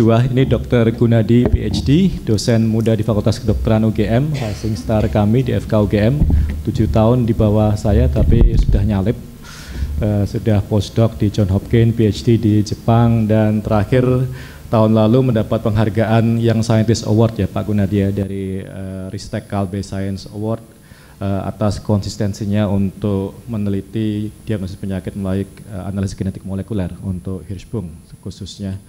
kedua, ini Dr. Gunadi, PhD, dosen muda di Fakultas Kedokteran UGM, rising star kami di FK UGM, 7 tahun di bawah saya tapi sudah nyalip, sudah postdoc di Johns Hopkins, PhD di Jepang, dan terakhir tahun lalu mendapat penghargaan Young Scientist Award ya Pak Gunadi ya, dari Ristek Kalbe Science Award atas konsistensinya untuk meneliti diagnosis penyakit melalui analisis genetik molekuler untuk Hirschsprung khususnya.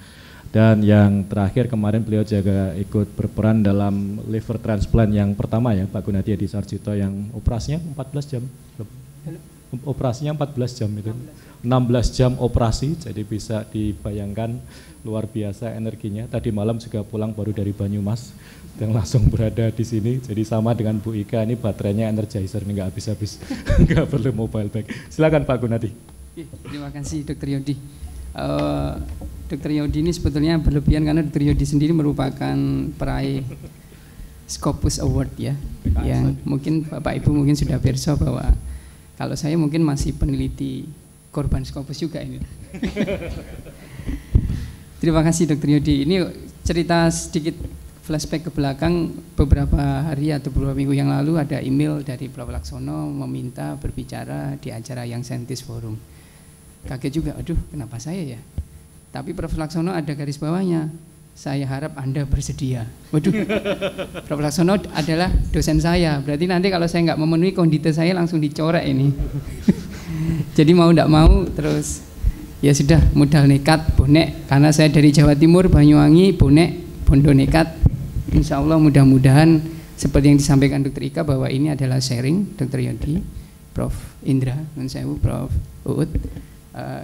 Dan yang terakhir kemarin beliau juga ikut berperan dalam liver transplant yang pertama ya Pak Gunadi di Sarjito, yang operasinya 14 jam. Operasinya 14 jam itu. 16 jam operasi, jadi bisa dibayangkan luar biasa energinya. Tadi malam juga pulang baru dari Banyumas dan langsung berada di sini. Jadi sama dengan Bu Ika, ini baterainya energizer, ini nggak habis-habis, nggak perlu mobile bag. Silakan Pak Gunadi. Terima kasih Dr. Yodi. Dr. Yodi ini sebetulnya berlebihan karena Dr. Yodi sendiri merupakan peraih Scopus Award ya, yang mungkin Bapak Ibu mungkin sudah berso bahwa kalau saya mungkin masih peneliti korban Scopus juga ini. Terima kasih Dr. Yodi. Ini cerita sedikit flashback ke belakang. Beberapa hari atau beberapa minggu yang lalu ada email dari Prof. Laksono meminta berbicara di acara Young Scientist Forum. Kaget juga, aduh kenapa saya ya? Tapi Prof. Laksono ada garis bawahnya, saya harap Anda bersedia. Waduh, Prof. Laksono adalah dosen saya, berarti nanti kalau saya nggak memenuhi kondite saya langsung dicorek ini. Jadi mau nggak mau terus ya sudah modal nekat bonek, karena saya dari Jawa Timur, Banyuwangi, bonek, bondo nekat. Insya Allah mudah-mudahan seperti yang disampaikan Dr. Ika bahwa ini adalah sharing Dr. Yodi, Prof. Indra, Prof. Uut.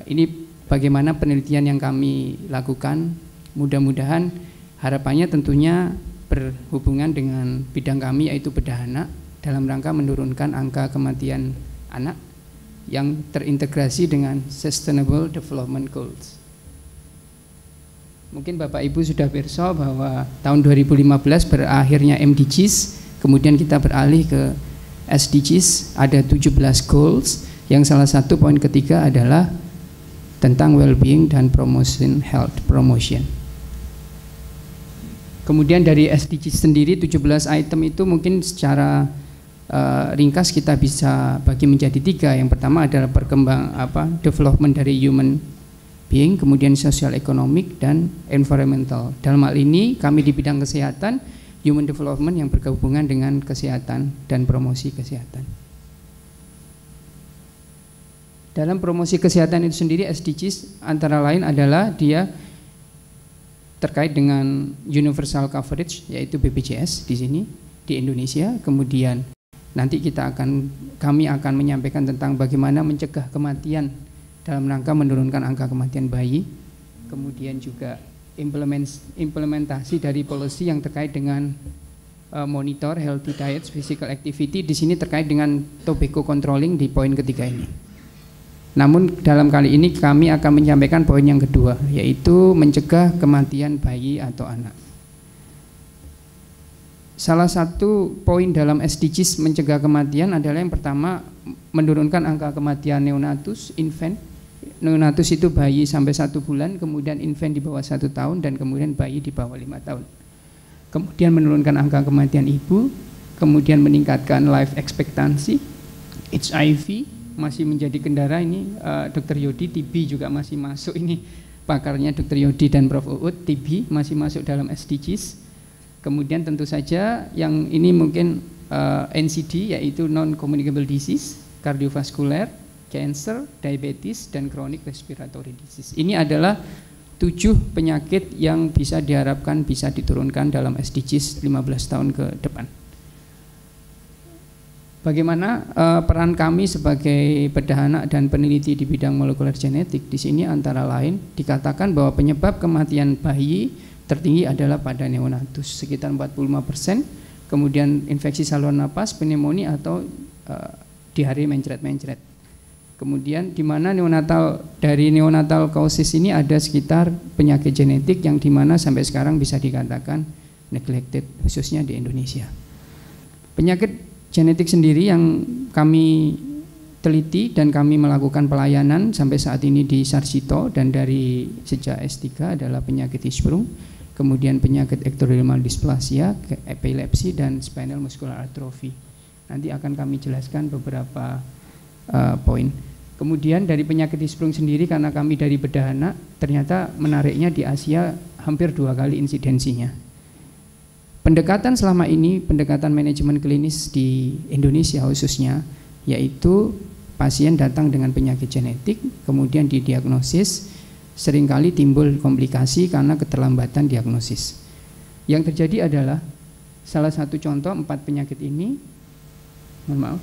Ini bagaimana penelitian yang kami lakukan, mudah-mudahan harapannya tentunya berhubungan dengan bidang kami yaitu bedah anak dalam rangka menurunkan angka kematian anak yang terintegrasi dengan Sustainable Development Goals. Mungkin Bapak Ibu sudah berso bahwa tahun 2015 berakhirnya MDGs, kemudian kita beralih ke SDGs, ada 17 goals, yang salah satu poin ketiga adalah tentang well-being dan promotion health promotion. Kemudian dari SDGs sendiri 17 item itu mungkin secara ringkas kita bisa bagi menjadi 3. Yang pertama adalah development dari human being, kemudian social economic dan environmental. Dalam hal ini kami di bidang kesehatan, human development yang berhubungan dengan kesehatan dan promosi kesehatan. Dalam promosi kesehatan itu sendiri SDGs antara lain adalah dia terkait dengan universal coverage yaitu BPJS di sini di Indonesia. Kemudian nanti kami akan menyampaikan tentang bagaimana mencegah kematian dalam rangka menurunkan angka kematian bayi. Kemudian juga implementasi dari policy yang terkait dengan monitor healthy diets, physical activity di sini terkait dengan tobacco controlling di poin ketiga ini. Namun dalam kali ini kami akan menyampaikan poin yang kedua, yaitu mencegah kematian bayi atau anak. Salah satu poin dalam SDGs mencegah kematian adalah yang pertama menurunkan angka kematian neonatus, infant. Neonatus itu bayi sampai 1 bulan, kemudian infant di bawah 1 tahun, dan kemudian bayi di bawah 5 tahun. Kemudian menurunkan angka kematian ibu, kemudian meningkatkan life expectancy, HIV masih menjadi kendara ini. Dr. Yodi, TB juga masih masuk ini, pakarnya Dr. Yodi dan Prof. Uut, TB masih masuk dalam SDGs. Kemudian tentu saja yang ini mungkin NCD yaitu non-communicable disease, cardiovascular, cancer, diabetes, dan chronic respiratory disease. Ini adalah 7 penyakit yang bisa diharapkan bisa diturunkan dalam SDGs 15 tahun ke depan. Bagaimana peran kami sebagai bedah anak dan peneliti di bidang molekuler genetik? Di sini antara lain dikatakan bahwa penyebab kematian bayi tertinggi adalah pada neonatus sekitar 45%, kemudian infeksi saluran napas, pneumonia atau diare mencret-mencret. Kemudian di mana dari neonatal causes ini ada sekitar penyakit genetik yang di mana sampai sekarang bisa dikatakan neglected khususnya di Indonesia. Penyakit genetik sendiri yang kami teliti dan kami melakukan pelayanan sampai saat ini di Sarjito dan dari sejak S3 adalah penyakit Hirschsprung. kemudian penyakit ectodermal dysplasia, epilepsi, dan spinal muscular atrophy. Nanti akan kami jelaskan beberapa poin. Kemudian dari penyakit Hirschsprung sendiri, karena kami dari bedah anak, ternyata menariknya di Asia hampir 2 kali insidensinya. Pendekatan selama ini, pendekatan manajemen klinis di Indonesia khususnya, yaitu pasien datang dengan penyakit genetik, kemudian didiagnosis, seringkali timbul komplikasi karena keterlambatan diagnosis. Yang terjadi adalah salah satu contoh 4 penyakit ini, mohon maaf,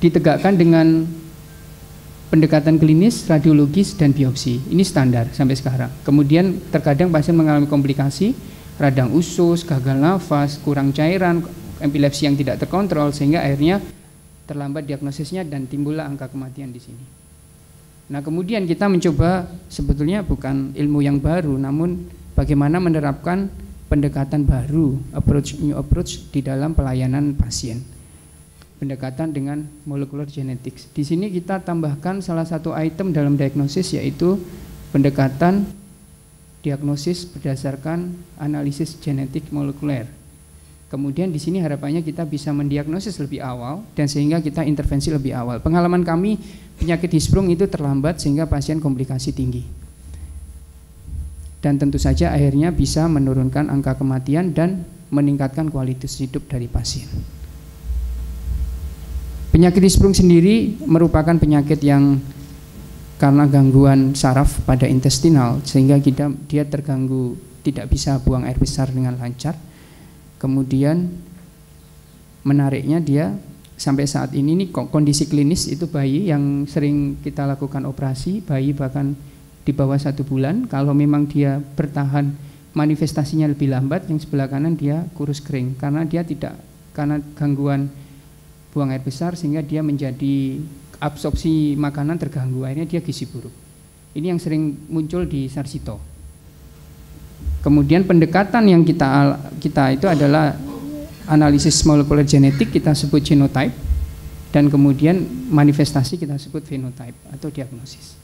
ditegakkan dengan pendekatan klinis, radiologis, dan biopsi. Ini standar sampai sekarang. Kemudian terkadang pasien mengalami komplikasi, radang usus, gagal nafas, kurang cairan, epilepsi yang tidak terkontrol, sehingga akhirnya terlambat diagnosisnya dan timbullah angka kematian di sini. Nah, kemudian kita mencoba, sebetulnya bukan ilmu yang baru, namun bagaimana menerapkan pendekatan baru, new approach di dalam pelayanan pasien. Pendekatan dengan molecular genetics. Di sini kita tambahkan salah satu item dalam diagnosis, yaitu pendekatan diagnosis berdasarkan analisis genetik molekuler. Kemudian di sini harapannya kita bisa mendiagnosis lebih awal dan sehingga kita intervensi lebih awal. Pengalaman kami, penyakit Hirschsprung itu terlambat sehingga pasien komplikasi tinggi. Dan tentu saja akhirnya bisa menurunkan angka kematian dan meningkatkan kualitas hidup dari pasien. Penyakit Hirschsprung sendiri merupakan penyakit yang karena gangguan saraf pada intestinal sehingga dia terganggu, tidak bisa buang air besar dengan lancar. Kemudian menariknya dia sampai saat ini kondisi klinis itu bayi yang sering kita lakukan operasi, bayi bahkan di bawah 1 bulan. Kalau memang dia bertahan manifestasinya lebih lambat, yang sebelah kanan dia kurus kering karena gangguan buang air besar sehingga dia menjadi absorpsi makanan terganggu, akhirnya dia gizi buruk. Ini yang sering muncul di Sarsito. Kemudian pendekatan yang kita itu adalah analisis molekuler genetik, kita sebut genotype, dan kemudian manifestasi kita sebut phenotype atau diagnosis.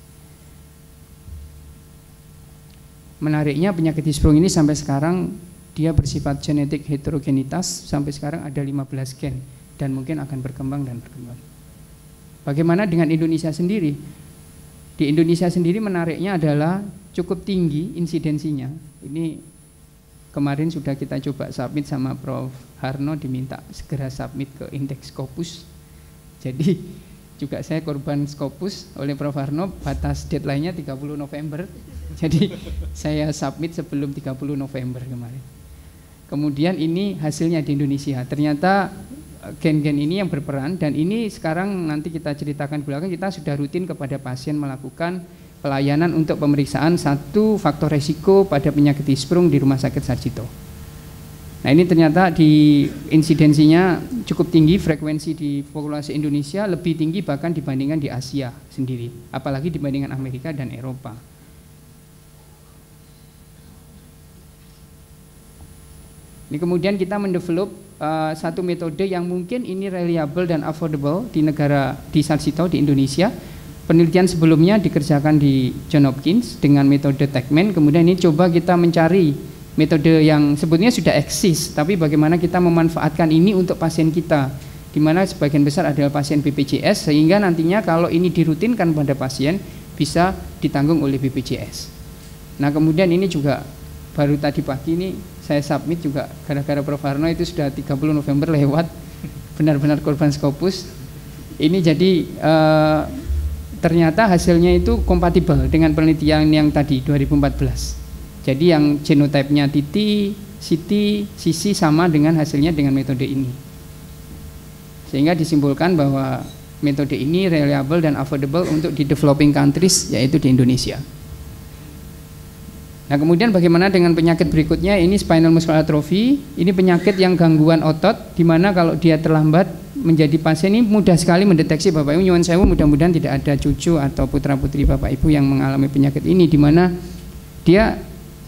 Menariknya penyakit Hirschsprung ini sampai sekarang dia bersifat genetik heterogenitas, sampai sekarang ada 15 gen dan mungkin akan berkembang dan berkembang. Bagaimana dengan Indonesia sendiri? Di Indonesia sendiri menariknya adalah cukup tinggi insidensinya. Ini kemarin sudah kita coba submit sama Prof. Harno, diminta segera submit ke indeks Scopus. Jadi juga saya korban Scopus oleh Prof. Harno, batas deadline-nya 30 November. Jadi saya submit sebelum 30 November kemarin. Kemudian ini hasilnya di Indonesia. Ternyata gen-gen ini yang berperan, dan ini sekarang nanti kita ceritakan belakang, kita sudah rutin kepada pasien melakukan pelayanan untuk pemeriksaan satu faktor resiko pada penyakit Hirschsprung di Rumah Sakit Sarjito. Nah, ini ternyata di insidensinya cukup tinggi, frekuensi di populasi Indonesia lebih tinggi bahkan dibandingkan di Asia sendiri, apalagi dibandingkan Amerika dan Eropa. Ini kemudian kita mendevelop satu metode yang mungkin ini reliable dan affordable di Sarjito di Indonesia. Penelitian sebelumnya dikerjakan di John Hopkins dengan metode Techman. Kemudian ini coba kita mencari metode yang sebetulnya sudah eksis, tapi bagaimana kita memanfaatkan ini untuk pasien kita, di mana sebagian besar adalah pasien BPJS, sehingga nantinya kalau ini dirutinkan pada pasien bisa ditanggung oleh BPJS. Nah, kemudian ini juga baru tadi pagi ini saya submit juga gara-gara Prof. Harno, itu sudah 30 November lewat, benar-benar korban Scopus. Ini jadi ternyata hasilnya itu kompatibel dengan penelitian yang tadi 2014. Jadi yang genotipenya TT, CT, CC sama dengan hasilnya dengan metode ini. Sehingga disimpulkan bahwa metode ini reliable dan affordable untuk di developing countries, yaitu di Indonesia. Nah, kemudian bagaimana dengan penyakit berikutnya? Ini spinal muscular atrophy. Ini penyakit yang gangguan otot, di mana kalau dia terlambat menjadi pasien ini mudah sekali mendeteksi. Bapak Ibu nyuwun sewu, mudah-mudahan tidak ada cucu atau putra-putri Bapak Ibu yang mengalami penyakit ini, di mana dia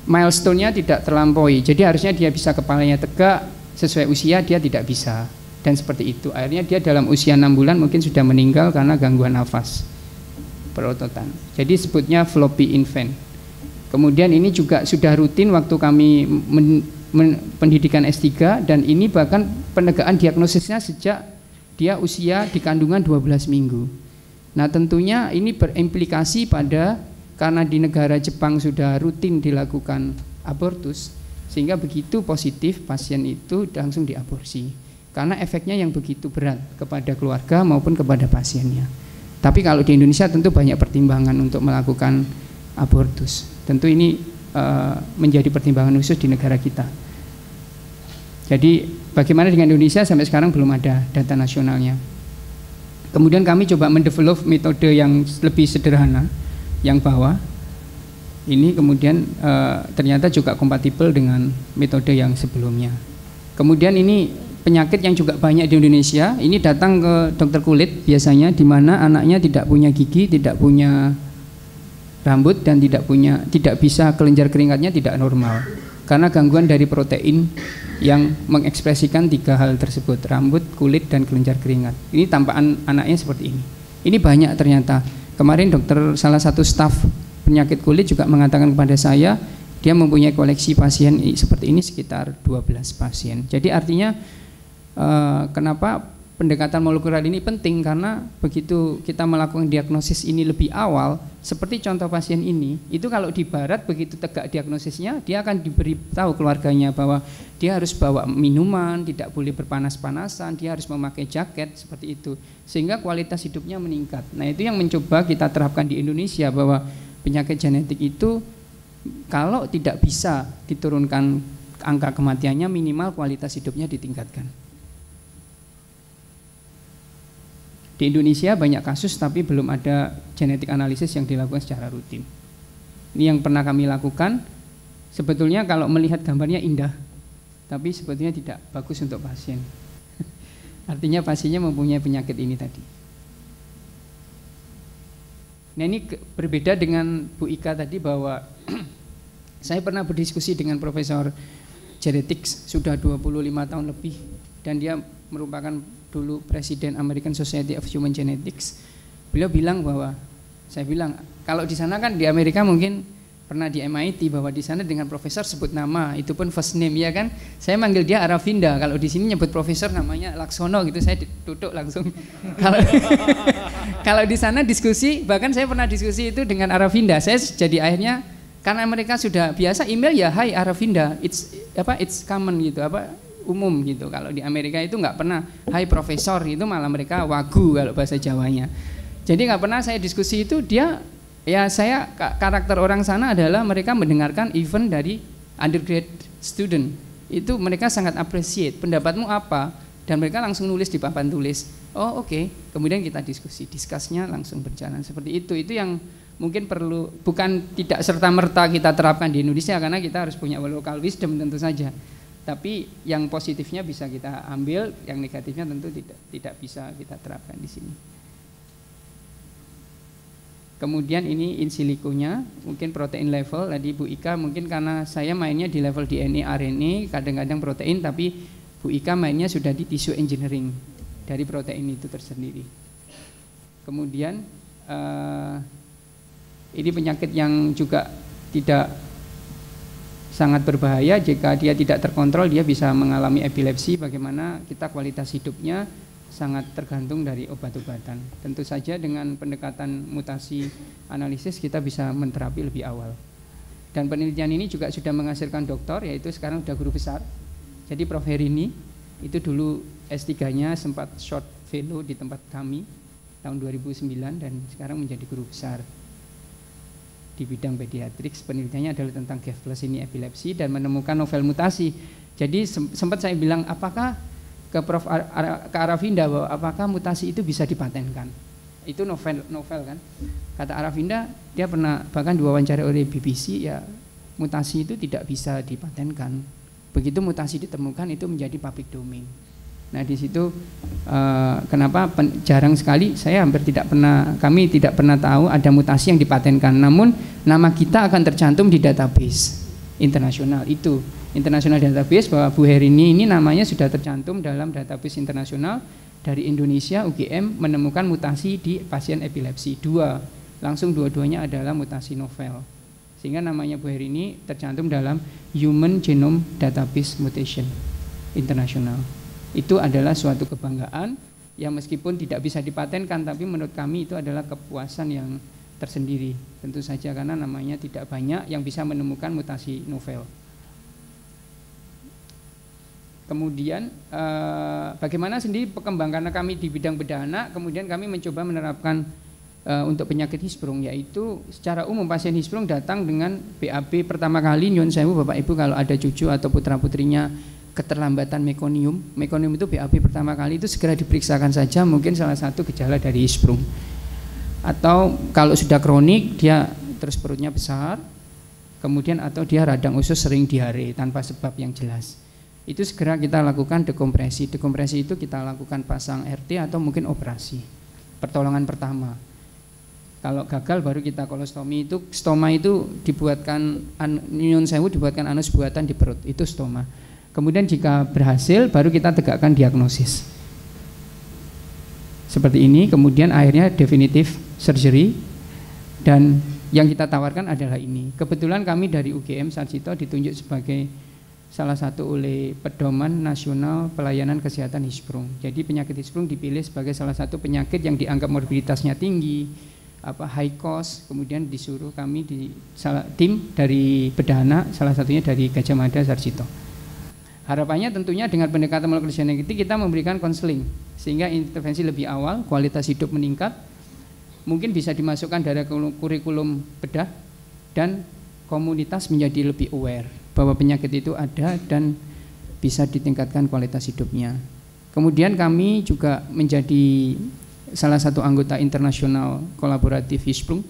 milestone-nya tidak terlampaui. Jadi harusnya dia bisa kepalanya tegak, sesuai usia dia tidak bisa. Dan seperti itu. Akhirnya dia dalam usia 6 bulan mungkin sudah meninggal karena gangguan nafas, perototan. Jadi sebutnya floppy infant. Kemudian ini juga sudah rutin waktu kami pendidikan S3, dan ini bahkan penegakan diagnosisnya sejak dia usia di kandungan 12 minggu. Nah tentunya ini berimplikasi pada, karena di negara Jepang sudah rutin dilakukan abortus, sehingga begitu positif pasien itu langsung diaborsi karena efeknya yang begitu berat kepada keluarga maupun kepada pasiennya. Tapi kalau di Indonesia tentu banyak pertimbangan untuk melakukan abortus. Tentu ini menjadi pertimbangan khusus di negara kita. Jadi bagaimana dengan Indonesia, sampai sekarang belum ada data nasionalnya. Kemudian kami coba mendevelop metode yang lebih sederhana, yang bawah ini kemudian ternyata juga kompatibel dengan metode yang sebelumnya. Kemudian ini penyakit yang juga banyak di Indonesia, ini datang ke dokter kulit biasanya, di mana anaknya tidak punya gigi, tidak punya rambut, dan tidak bisa kelenjar keringatnya tidak normal karena gangguan dari protein yang mengekspresikan 3 hal tersebut: rambut, kulit, dan kelenjar keringat. Ini tampakan anaknya seperti ini. Ini banyak ternyata. Kemarin salah satu staf penyakit kulit juga mengatakan kepada saya, dia mempunyai koleksi pasien seperti ini sekitar 12 pasien. Jadi artinya kenapa pendekatan molekuler ini penting, karena begitu kita melakukan diagnosis ini lebih awal, seperti contoh pasien ini, itu kalau di barat begitu tegak diagnosisnya, dia akan diberitahu keluarganya bahwa dia harus bawa minuman, tidak boleh berpanas-panasan, dia harus memakai jaket, seperti itu, sehingga kualitas hidupnya meningkat. Nah itu yang mencoba kita terapkan di Indonesia, bahwa penyakit genetik itu kalau tidak bisa diturunkan angka kematiannya, minimal kualitas hidupnya ditingkatkan. Di Indonesia banyak kasus, tapi belum ada genetik analisis yang dilakukan secara rutin. Ini yang pernah kami lakukan. Sebetulnya kalau melihat gambarnya indah, tapi sebetulnya tidak bagus untuk pasien. Artinya pasiennya mempunyai penyakit ini tadi. Nah ini berbeda dengan Bu Ika tadi, bahwa saya pernah berdiskusi dengan Profesor Genetics sudah 25 tahun lebih, dan dia merupakan dulu Presiden American Society of Human Genetics. Beliau bilang bahwa, saya bilang kalau di sana kan di Amerika mungkin pernah di MIT, bahwa di sana dengan profesor sebut nama, itu pun first name ya kan. Saya manggil dia Aravinda, kalau di sini nyebut profesor namanya Laksono gitu, saya duduk langsung. Kalau di sana diskusi, bahkan saya pernah diskusi itu dengan Aravinda. Saya jadi akhirnya, karena mereka sudah biasa email ya, hai Aravinda, it's common gitu, umum gitu. Kalau di Amerika itu nggak pernah hai profesor, itu malah mereka wagu kalau bahasa Jawanya. Jadi nggak pernah saya diskusi itu, dia ya, saya karakter orang sana adalah mereka mendengarkan even dari undergrad student, itu mereka sangat appreciate pendapatmu apa, dan mereka langsung nulis di papan tulis. Oh oke. Kemudian kita diskusnya langsung berjalan seperti itu. Itu yang mungkin perlu, bukan tidak serta-merta kita terapkan di Indonesia, karena kita harus punya local wisdom tentu saja. Tapi yang positifnya bisa kita ambil, yang negatifnya tentu tidak bisa kita terapkan di sini. Kemudian ini in siliconya, mungkin protein level, tadi Bu Ika mungkin karena saya mainnya di level DNA, RNA, kadang-kadang protein, tapi Bu Ika mainnya sudah di tissue engineering dari protein itu tersendiri. Kemudian ini penyakit yang juga tidak sangat berbahaya, jika dia tidak terkontrol dia bisa mengalami epilepsi. Bagaimana kita kualitas hidupnya sangat tergantung dari obat-obatan. Tentu saja dengan pendekatan mutasi analisis kita bisa menterapi lebih awal. Dan penelitian ini juga sudah menghasilkan doktor, yaitu sekarang sudah guru besar. Jadi Prof. Herini itu dulu S3-nya sempat short fellow di tempat kami tahun 2009, dan sekarang menjadi guru besar di bidang pediatrics. Penelitiannya adalah tentang Gaucher ini epilepsi, dan menemukan novel mutasi. Jadi sempat saya bilang apakah ke Prof. Aravinda, bahwa apakah mutasi itu bisa dipatenkan. Itu novel kan. Kata Aravinda, dia pernah bahkan diwawancara oleh BBC, ya mutasi itu tidak bisa dipatenkan. Begitu mutasi ditemukan itu menjadi public domain. Nah di situ kenapa jarang sekali, kami tidak pernah tahu ada mutasi yang dipatenkan. Namun nama kita akan tercantum di database internasional itu. International database, bahwa Bu Herini ini namanya sudah tercantum dalam database internasional dari Indonesia. UGM menemukan mutasi di pasien epilepsi, dua-duanya adalah mutasi novel. Sehingga namanya Bu Heri ini tercantum dalam Human Genome Database Mutation International. Itu adalah suatu kebanggaan yang meskipun tidak bisa dipatenkan, tapi menurut kami itu adalah kepuasan yang tersendiri. Tentu saja karena namanya tidak banyak yang bisa menemukan mutasi novel. Kemudian bagaimana sendiri perkembangan kami di bidang bedah anak, kemudian kami mencoba menerapkan untuk penyakit Hirschsprung, yaitu secara umum pasien Hirschsprung datang dengan BAB pertama kali, nyun sewu Bapak Ibu kalau ada cucu atau putra-putrinya keterlambatan mekonium itu BAB pertama kali itu segera diperiksakan saja, mungkin salah satu gejala dari Hirschsprung. Atau kalau sudah kronik dia terus perutnya besar, kemudian atau dia radang usus sering diare tanpa sebab yang jelas. Itu segera kita lakukan dekompresi. Dekompresi itu kita lakukan pasang RT atau mungkin operasi. Pertolongan pertama. Kalau gagal baru kita kolostomi. Itu stoma itu dibuatkan nyun sewu dibuatkan anus buatan di perut, itu stoma. Kemudian jika berhasil baru kita tegakkan diagnosis. Seperti ini, kemudian akhirnya definitive surgery dan yang kita tawarkan adalah ini. Kebetulan kami dari UGM Sarjito ditunjuk sebagai salah satu oleh Pedoman Nasional Pelayanan Kesehatan Hirschsprung. Jadi penyakit Hirschsprung dipilih sebagai salah satu penyakit yang dianggap morbiditasnya tinggi, high cost, kemudian disuruh kami di tim dari bedah anak, salah satunya dari Gajah Mada Sarjito. Harapannya tentunya dengan pendekatan molekuler genetik kita memberikan konseling sehingga intervensi lebih awal, kualitas hidup meningkat, mungkin bisa dimasukkan dari kurikulum bedah dan komunitas menjadi lebih aware bahwa penyakit itu ada dan bisa ditingkatkan kualitas hidupnya. Kemudian kami juga menjadi salah satu anggota internasional kolaboratif Hirschsprung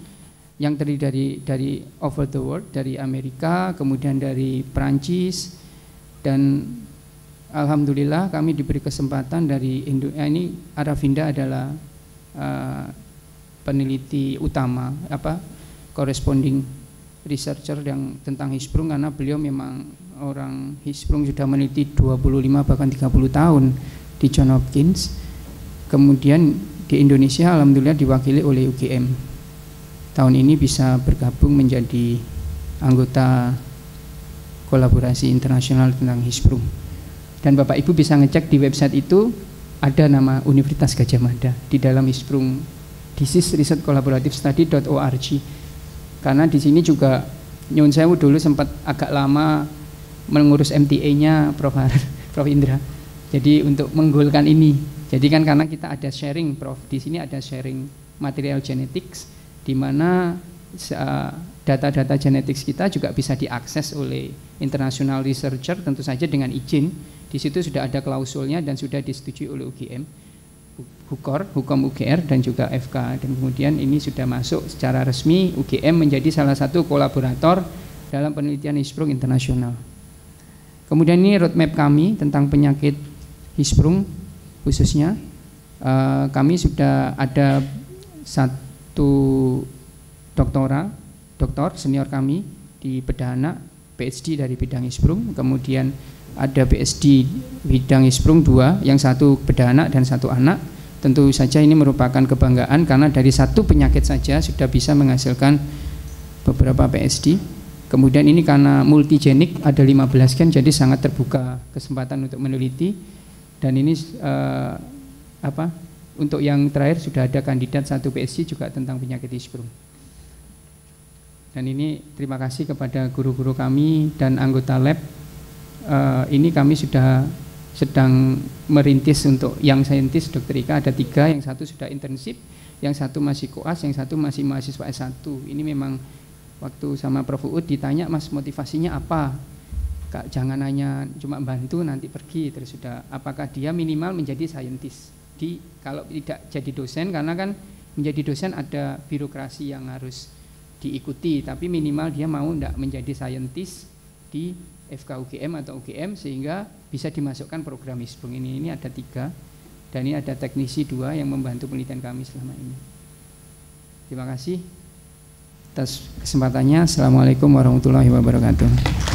yang terdiri dari over the world, dari Amerika, kemudian dari Perancis, dan alhamdulillah kami diberi kesempatan dari ini Aravinda adalah peneliti utama corresponding researcher yang tentang Hirschsprung, karena beliau memang orang Hirschsprung sudah meneliti 25 bahkan 30 tahun di John Hopkins. Kemudian di Indonesia alhamdulillah diwakili oleh UGM. Tahun ini bisa bergabung menjadi anggota kolaborasi internasional tentang Hirschsprung. Dan Bapak Ibu bisa ngecek di website itu ada nama Universitas Gajah Mada di dalam Hirschsprung Disease Research Collaborative Study.org. Karena di sini juga nyun sewu dulu sempat agak lama mengurus MTA-nya Prof Indra. Jadi untuk menggolkan ini. Jadi kan karena kita ada sharing, Prof, di sini ada sharing material genetics, di mana data-data genetics kita juga bisa diakses oleh international researcher, tentu saja dengan izin. Di situ sudah ada klausulnya dan sudah disetujui oleh UGM, Hukum UGR dan juga FK. Dan kemudian ini sudah masuk secara resmi, UGM menjadi salah satu kolaborator dalam penelitian Hirschsprung internasional. Kemudian ini roadmap kami tentang penyakit Hirschsprung. Khususnya kami sudah ada satu doktor senior kami di bedah anak, PhD dari bidang Hirschsprung, kemudian ada PhD bidang Hirschsprung 2, yang satu bedah anak dan satu anak. Tentu saja ini merupakan kebanggaan karena dari satu penyakit saja sudah bisa menghasilkan beberapa PhD. Kemudian ini karena multigenik ada 15 gen, jadi sangat terbuka kesempatan untuk meneliti. Dan ini untuk yang terakhir sudah ada kandidat satu PhD juga tentang penyakit Hirschsprung. Dan ini terima kasih kepada guru-guru kami dan anggota lab. Ini kami sudah sedang merintis untuk yang saintis Dr. Ika ada 3, yang satu sudah internship, yang satu masih koas, yang satu masih mahasiswa S1. Ini memang waktu sama Prof. Uud ditanya, Mas motivasinya apa? Kak, jangan hanya cuma bantu nanti pergi terus sudah, apakah dia minimal menjadi saintis kalau tidak jadi dosen, karena kan menjadi dosen ada birokrasi yang harus diikuti, tapi minimal dia mau tidak menjadi saintis di FK-UGM atau UGM sehingga bisa dimasukkan program Hirschsprung ini. Ini ada 3 dan ini ada teknisi 2 yang membantu penelitian kami selama ini. Terima kasih atas kesempatannya. Assalamualaikum warahmatullahi wabarakatuh.